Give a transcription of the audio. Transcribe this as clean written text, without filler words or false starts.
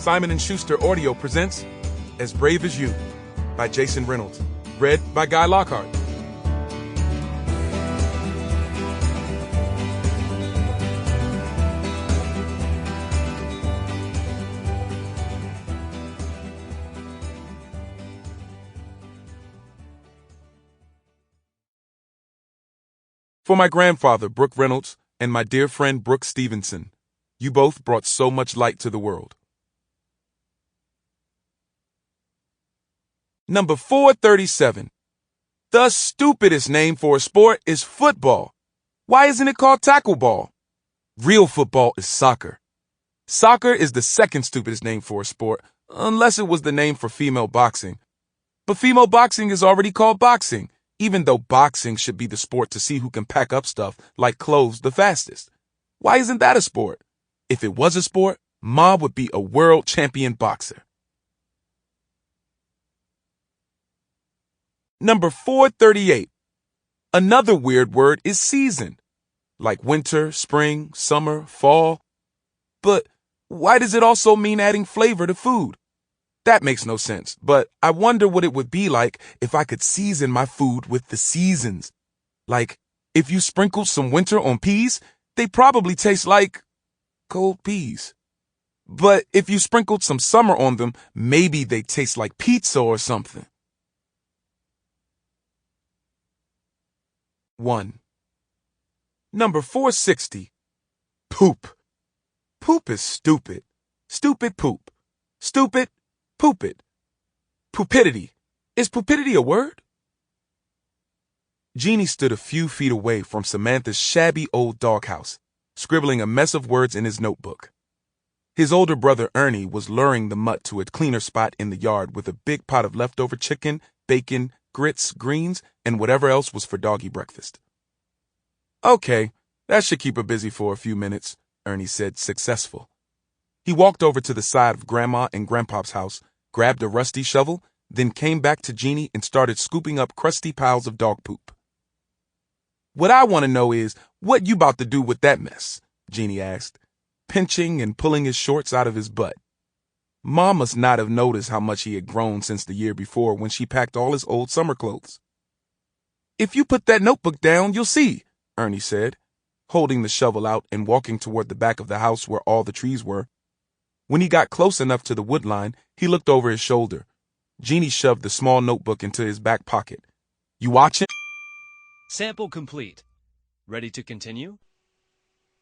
Simon & Schuster Audio presents As Brave as You by Jason Reynolds, read by Guy Lockard. For my grandfather, Brooke Reynolds, and my dear friend Brooke Stevenson, you both brought so much light to the world. Number 437. The stupidest name for a sport is football. Why isn't it called tackle ball? Real football is soccer. Soccer is the second stupidest name for a sport, unless it was the name for female boxing. But female boxing is already called boxing, even though boxing should be the sport to see who can pack up stuff like clothes the fastest. Why isn't that a sport? If it was a sport, Ma would be a world champion boxer. Number 438. Another weird word is season, like winter, spring, summer, fall. But why does it also mean adding flavor to food? That makes no sense, but I wonder what it would be like if I could season my food with the seasons. Like, if you sprinkled some winter on peas, they probably taste like cold peas. But if you sprinkled some summer on them, maybe they taste like pizza or something. 1. Number 460. Poop. Poop is stupid. Stupid poop. Stupid poop it. Poopidity. Is poopidity a word? Genie stood a few feet away from Samantha's shabby old doghouse, scribbling a mess of words in his notebook. His older brother Ernie was luring the mutt to a cleaner spot in the yard with a big pot of leftover chicken, bacon, grits, greens, and whatever else was for doggy breakfast. Okay, that should keep her busy for a few minutes, Ernie said, successful. He walked over to the side of Grandma and Grandpop's house, grabbed a rusty shovel, then came back to Genie and started scooping up crusty piles of dog poop. What I want to know is, what you about to do with that mess? Genie asked, pinching and pulling his shorts out of his butt. Ma must not have noticed how much he had grown since the year before when she packed all his old summer clothes. If you put that notebook down, you'll see, Ernie said, holding the shovel out and walking toward the back of the house where all the trees were. When he got close enough to the wood line, he looked over his shoulder. Genie shoved the small notebook into his back pocket. You watching? Sample complete. Ready to continue?